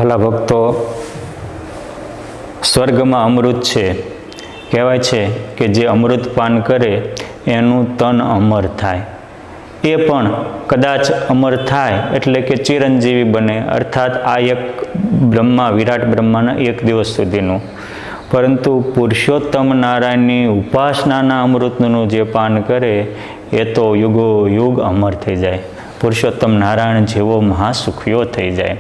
વહાલા ભક્તો, સ્વર્ગમાં અમૃત છે. કહેવાય છે કે જે અમૃત પાન કરે એનું તન અમર થાય. એ પણ કદાચ અમર થાય એટલે કે ચિરંજીવી બને, અર્થાત આ એક બ્રહ્મા, વિરાટ બ્રહ્માના એક દિવસ સુધીનું. પરંતુ પુરુષોત્તમ નારાયણની ઉપાસનાના અમૃતનું જે પાન કરે એ તો યુગો યુગ અમર થઈ જાય. પુરુષોત્તમ નારાયણ જેવો મહાસુખીઓ થઈ જાય.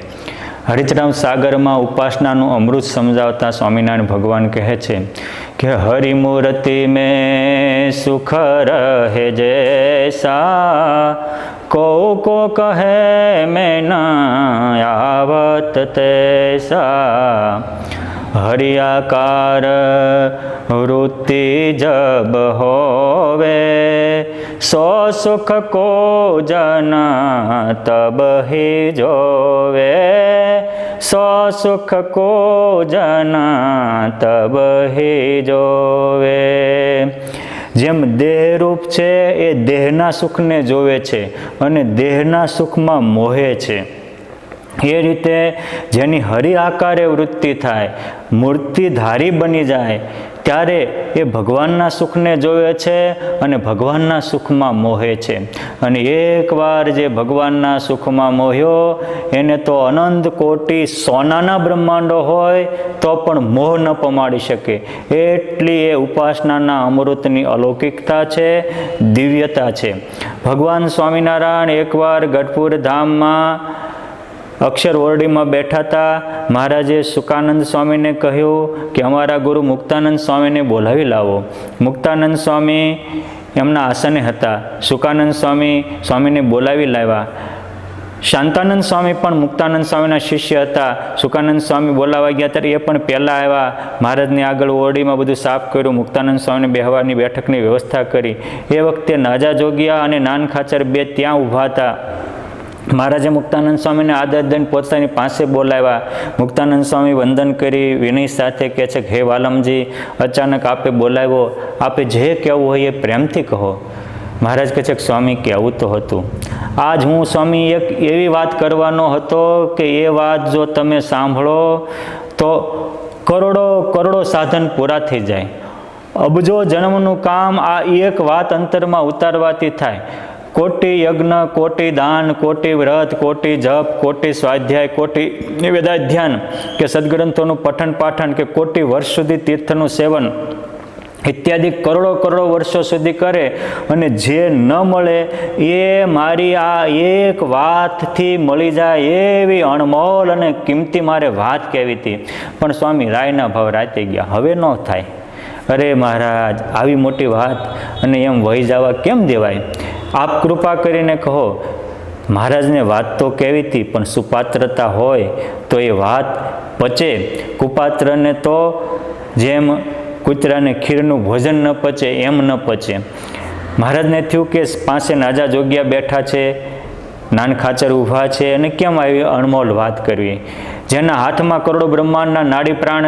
હરિચરામ સાગરમાં ઉપાસનાનું અમૃત સમજાવતા સ્વામિનારાયણ ભગવાન કહે છે કે હરિમૂર્તિ મેં સુખ રહે જૈસા, કો કહે મેં ના આવત તૈસા, હરિયાકાર વૃત્તિ જબ હોવે, સો સુખ કો જન તબ હી જોવે, સો સુખ કો જન તબ હી જોવે. જેમ દેહરૂપ છે એ દેહના સુખને જોવે છે અને દેહના સુખમાં મોહે છે, એ રીતે જેની હરિ આકારે વૃત્તિ થાય, મૂર્તિધારી બની જાય, ત્યારે એ ભગવાનના સુખને જોવે છે અને ભગવાનના સુખમાં મોહે છે. અને એકવાર જે ભગવાનના સુખમાં મોહ્યો એને તો અનંત કોટી સોનાના બ્રહ્માંડો હોય તો પણ મોહ ન પમાડી શકે. એટલી એ ઉપાસનાના અમૃતની અલૌકિકતા છે, દિવ્યતા છે. ભગવાન સ્વામિનારાયણ એકવાર ગઢપુર ધામમાં અક્ષર ઓરડીમાં બેઠા હતા. મહારાજે સુકાનંદ સ્વામીને કહ્યું કે અમારા ગુરુ મુક્તાનંદ સ્વામીને બોલાવી લાવો. મુક્તાનંદ સ્વામી એમના આસને હતા. સુકાનંદ સ્વામીને બોલાવી લાવ્યા. શાંતાનંદ સ્વામી પણ મુક્તાનંદ સ્વામીના શિષ્ય હતા. સુકાનંદ સ્વામી બોલાવા ગયા ત્યારે એ પણ પહેલાં આવ્યા. મહારાજની આગળ ઓરડીમાં બધું સાફ કર્યું. મુક્તાનંદ સ્વામીને બેહવાની બેઠકની વ્યવસ્થા કરી. એ વખતે નાજા જોગિયા અને નાન ખાચર બે ત્યાં ઊભા હતા. મહારાજે મુક્તાનંદ સ્વામીને આદર દઈને પોતાની પાસે બોલાવ્યા. મુક્તાનંદ સ્વામી વંદન કરી વિનય સાથે કહે છે કે હે વાલમજી, અચાનક આપે બોલાવ્યો, આપે જે કહેવું હોય એ પ્રેમથી કહો. મહારાજ કહે છે કે સ્વામી કહેવું તો હતું. આજ હું સ્વામી એક એવી વાત કરવાનો હતો કે એ વાત જો તમે સાંભળો તો કરોડો સાધન પૂરા થઈ જાય. અબજો જન્મનું કામ આ એક વાત અંતરમાં ઉતારવાથી થાય. કોટી યજ્ઞ, કોટી દાન, કોટી વ્રત, કોટી જપ, કોટી સ્વાધ્યાય, કોટી નિવેદાધ્યાન કે સદગ્રંથોનું પઠન પાઠન કે કોટી વર્ષ સુધી તીર્થનું સેવન ઇત્યાદિ કરોડો વર્ષો સુધી કરે અને જે ન મળે એ મારી આ એક વાતથી મળી જાય એવી અણમોલ અને કિંમતી મારે વાત કહેવી હતી. પણ સ્વામી રાયના ભાવ રાતે ગયા. હવે ન થાય. અરે મહારાજ, આવી મોટી વાત અને એમ વહી જવા કેમ દેવાય? આપ કૃપા કરીને કહો. મહારાજને વાત તો કહેવી હતી, પણ સુપાત્રતા હોય તો એ વાત પચે. કુપાત્રને તો જેમ કૂતરાને ખીરનું ભોજન ન પચે એમ ન પચે. મહારાજને થયું કે પાસે નાજા જોગ્યા બેઠા છે, નાન ખાચર ઊભા છે અને કેમ આવી અણમોલ વાત કરવી? જેના હાથમાં કરોડો બ્રહ્માંડના નાડી પ્રાણ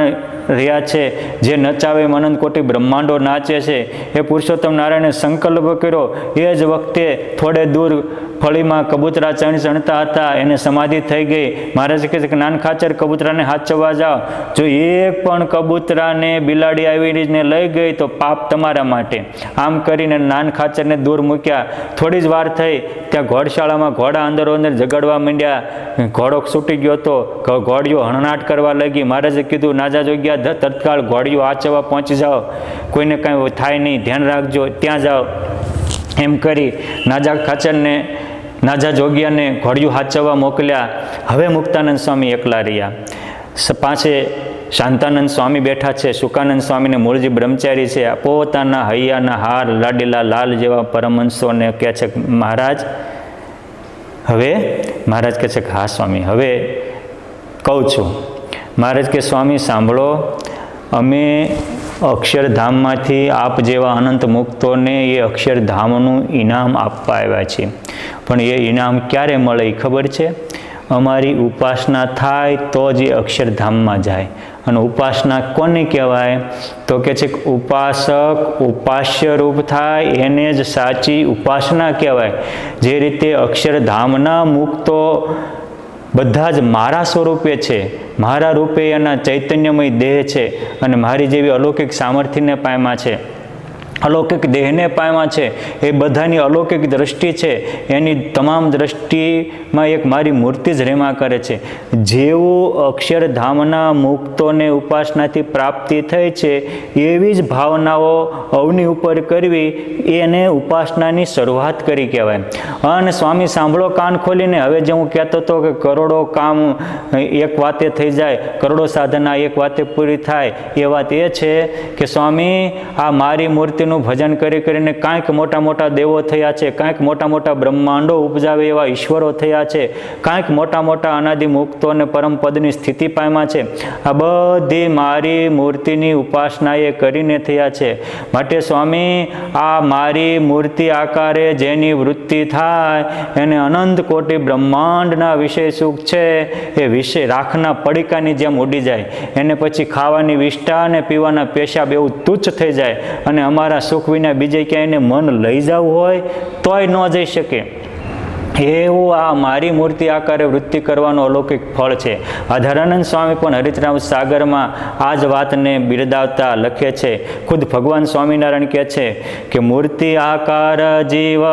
રહ્યા છે, જે નચાવે અનંત કોટી બ્રહ્માંડો નાચે છે, એ પુરુષોત્તમ નારાયણે સંકલ્પ કર્યો. એ જ વખતે થોડે દૂર ફળીમાં કબૂતરા ચણતા હતા, એને સમાધિ થઈ ગઈ. મહારાજ કહે છે કે નાન ખાચર કબૂતરાને હાચવવા જાઓ. જો એક પણ કબૂતરાને બિલાડી આવીને લઈ ગઈ તો પાપ તમારા માટે. આમ કરીને નાન ખાચરને દૂર મૂક્યા. થોડી જ વાર થઈ ત્યાં ઘોડશાળામાં ઘોડા અંદરો અંદર જગાડવા માંડ્યા. ઘોડો છૂટી ગયો હતો. ઘોડીઓ હણનાટ કરવા લાગી. મહારાજે કીધું નાજા જોગ્યા તત્કાળ ઘોડીઓ આચવા પહોંચી જાઓ, કોઈને કાંઈ થાય નહીં, ધ્યાન રાખજો, ત્યાં જાઓ. એમ કરી નાજા ખાચરને, નાજા જોગ્યાને ઘોડિયું હાચવવા મોકલ્યા. હવે મુક્તાનંદ સ્વામી એકલા રહ્યા. પાસે શાંતાનંદ સ્વામી બેઠા છે. સુકાનંદ સ્વામીને મૂળજી બ્રહ્મચારી છે. પોતાના હૈયાના હાર લાડીલા લાલ જેવા પરમહંસોને કહે છે મહારાજ હવે? મહારાજ કહે છે કે હા સ્વામી, હવે કહું છું. મહારાજ કે સ્વામી સાંભળો, અમે અક્ષરધામમાંથી આપ જેવા અનંત મુક્તોને એ અક્ષરધામનું ઇનામ આપવા આવ્યા છીએ. પણ એ ઇનામ ક્યારે મળે એ ખબર છે? અમારી ઉપાસના થાય તો જ એ અક્ષરધામમાં જાય. અને ઉપાસના કોને કહેવાય? તો કે છે ઉપાસક ઉપાસ્ય રૂપ થાય એને જ સાચી ઉપાસના કહેવાય. જે રીતે અક્ષરધામના મુક્તો બધા જ મારા સ્વરૂપે છે, મારા રૂપે એના ચૈતન્યમય દેહ છે અને મારી જેવી અલૌકિક સામર્થ્યને પામ્યા છે, અલૌકિક દેહને પામ્યા છે. એ બધાની અલૌકિક દ્રષ્ટિ છે, એની તમામ દ્રષ્ટિમાં એક મારી મૂર્તિ જ રેમા કરે છે. જેવું અક્ષરધામના મુક્તોને ઉપાસનાથી પ્રાપ્તિ થઈ છે એવી જ ભાવનાઓ અવની ઉપર કરવી એને ઉપાસનાની શરૂઆત કરી કહેવાય. અને સ્વામી સાંભળો કાન ખોલીને, હવે જે હું કહેતો હતો કે કરોડો કામ એક વાતે થઈ જાય, કરોડો સાધના એક વાતે પૂરી થાય, એ વાત એ છે કે સ્વામી આ મારી મૂર્તિ નું ભજન કરી કરીને કાંઈક મોટા મોટા દેવો થયા છે, કાંઈક મોટા મોટા બ્રહ્માંડો ઉપજાવે એવા ઈશ્વરો થયા છે, કાંઈક મોટા મોટા અનાદિ મુક્તો અને પરમ પદની સ્થિતિ પામ્યા છે. આ બધી મારી મૂર્તિની ઉપાસના એ કરીને થયા છે. માટે સ્વામી આ મારી મૂર્તિ આકારે જેની વૃત્તિ થાય એને અનંત કોટી બ્રહ્માંડના વિષય સુખ છે એ વિષય રાખના પડીકાની જેમ ઉડી જાય. એને પછી ખાવાની વિષ્ઠા અને પીવાના પેશાબ એવું તુચ્છ થઈ જાય અને અમારા સુખ વિના બીજે ક્યાંય મન લઈ જવું હોય તોય ન જઈ શકે. એવું આ મારી મૂર્તિ આકારે વૃત્તિ કરવાનો અલૌકિક ફળ છે. આધારાનંદ સ્વામી પણ હરિતરામ સાગરમાં આ જ વાતને બિરદાવતા લખે છે. ખુદ ભગવાન સ્વામિનારાયણ કહે છે કે મૂર્તિ આકાર જીવ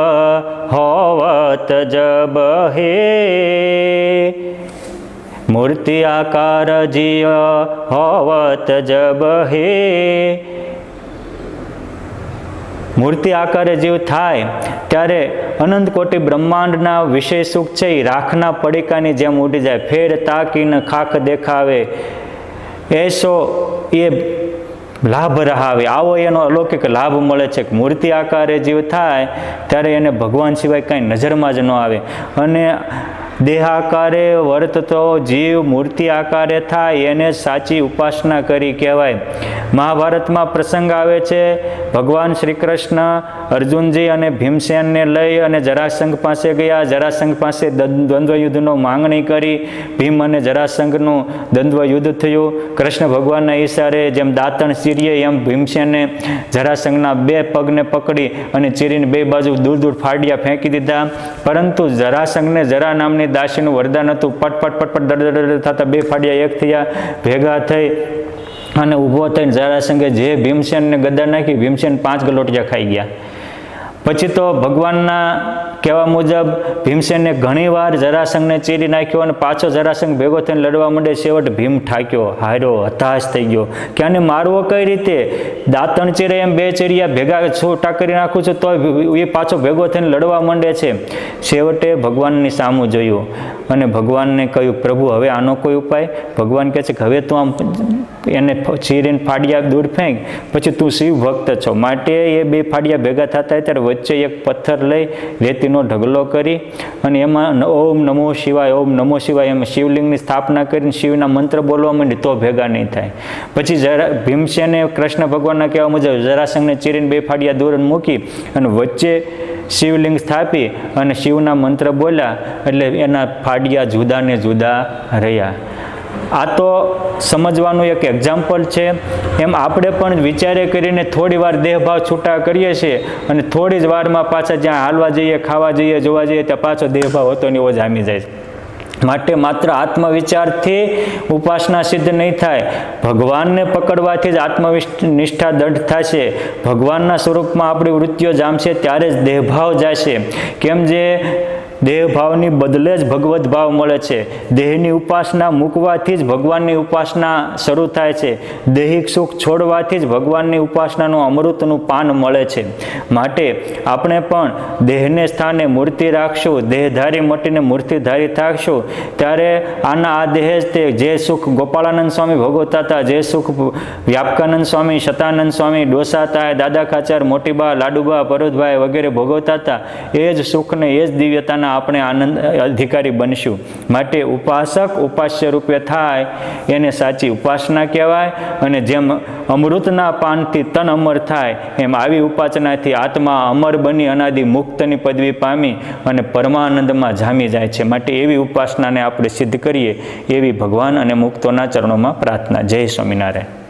હોવત જબ હે, મૂર્તિ આકાર જીવ હોવત જબ હે. મૂર્તિ આકારે જીવ થાય ત્યારે અનંત કોટી બ્રહ્માંડના વિષય સુખ છે એ રાખના પડીકાની જેમ ઉડી જાય. ફેર તાકીને ખાખ દેખાવે એસો એ લાભ રહાવે. આવો એનો અલૌકિક લાભ મળે છે. મૂર્તિ આકારે જીવ થાય ત્યારે એને ભગવાન સિવાય કાંઈ નજરમાં જ ન આવે. અને દેહ આકારે વર્તતો જીવ મૂર્તિ આકારે થાય એને સાચી ઉપાસના કરી કહેવાય. મહાભારતમાં પ્રસંગ આવે છે, ભગવાન શ્રી કૃષ્ણ અર્જુનજી અને ભીમસેનને લઈ અને જરાસંઘ પાસે ગયા. જરાસંઘ પાસે દ્વંદ્વ યુદ્ધનો માંગણી કરી. ભીમ અને જરાસંઘનું દ્વંદ્વ યુદ્ધ થયું. કૃષ્ણ ભગવાનના ઈશારે જેમ દાંતણ ચીરીએ એમ ભીમસેને જરાસંઘના બે પગને પકડી અને ચીરીને બે બાજુ દૂર દૂર ફાડિયા ફેંકી દીધા. પરંતુ જરાસંઘને જરા નામની દાસીનું વરદાન હતું. પટ પટ પટ પટ દડ થતા બે ફાડિયા એક થયા, ભેગા થઈ અને ઊભો થઈને જરાસંઘે જે ભીમસેનને ગદા નાખી, ભીમસેન 5 ગલોટિયા ખાઈ ગયા. પછી તો ભગવાનના કહેવા મુજબ ભીમસેને ઘણીવાર જરાસંઘને ચીરી નાખ્યો અને પાછો જરાસંઘ ભેગો થઈને લડવા માંડે. છેવટ ભીમ ઠાક્યો, હાર્યો, હતાશ થઈ ગયો કે આને મારવો કઈ રીતે? દાંતણ ચીરે એમ બે ચીરિયા ભેગા છૂટા કરી નાખું છું તો એ પાછો ભેગો થઈને લડવા માંડે છે. છેવટે ભગવાનની સામું જોયું અને ભગવાનને કહ્યું, પ્રભુ હવે આનો કોઈ ઉપાય? ભગવાન કહે છે કે હવે તું આમ એને ચીરીને ફાડિયા દૂર ફેંક, પછી તું શિવ ભક્ત છો. માટે એ બે ફાડિયા ભેગા થતા ત્યારે વચ્ચે એક પથ્થર લઈ રેતીનો ઢગલો કરી અને એમાં ઓમ નમો શિવાય, ઓમ નમો શિવાય એમ શિવલિંગની સ્થાપના કરીને શિવના મંત્ર બોલવા માંડી તો ભેગા નહીં થાય. પછી ભીમસેને કૃષ્ણ ભગવાનના કહેવા મુજબ જરાસંઘને ચીરીને બે ફાડિયા દૂર મૂકી અને વચ્ચે શિવલિંગ સ્થાપી અને શિવના મંત્ર બોલ્યા એટલે એના ફાડિયા જુદા ને જુદા રહ્યા. આ તો સમજવાનું એક એક્ઝામ્પલ છે. એમ આપણે પણ વિચારે કરીને થોડી વાર દેહભાવ છૂટા કરીએ છીએ અને થોડી જ વારમાં પાછા જ્યાં હાલવા જઈએ, ખાવા જઈએ, જોવા જઈએ ત્યાં પાછો દેહભાવ હતો ને એવો જામી જાય. માટે માત્ર આત્મવિચારથી ઉપાસના સિદ્ધ નહીં થાય. ભગવાનને પકડવાથી જ આત્મનિષ્ઠા દઢ થશે. ભગવાનના સ્વરૂપમાં આપણી વૃત્તિઓ જામશે ત્યારે જ દેહભાવ જશે. કેમ જે દેહભાવની બદલે જ ભગવત ભાવ મળે છે. દેહની ઉપાસના મૂકવાથી જ ભગવાનની ઉપાસના શરૂ થાય છે. દૈહિક સુખ છોડવાથી જ ભગવાનની ઉપાસનાનું અમૃતનું પાન મળે છે. માટે આપણે પણ દેહને સ્થાને મૂર્તિ રાખશું, દેહધારી મટીને મૂર્તિધારી થાકશું ત્યારે આ દેહ જ તે જે સુખ ગોપાળાનંદ સ્વામી ભોગવતા હતા, જે સુખ વ્યાપકાનંદ સ્વામી, શતાનંદ સ્વામી, ડોસાતાય, દાદા ખાચર, મોટીબા, લાડુબા, પરોતભાઈ વગેરે ભોગવતા હતા, એ જ સુખને એ જ દિવ્યતાના આપણે આનંદ અધિકારી બનશું. માટે ઉપાસક ઉપાસ્ય રૂપે થાય એને સાચી ઉપાસના કહેવાય. અને જેમ અમૃતના પાનથી તન અમર થાય એમ આવી ઉપાસનાથી આત્મા અમર બની અનાદિ મુક્તની પદવી પામી અને પરમાનંદમાં જામી જાય છે. માટે એવી ઉપાસનાને આપણે સિદ્ધ કરીએ એવી ભગવાન અને મુક્તોના ચરણોમાં પ્રાર્થના. જય સ્વામિનારાયણ.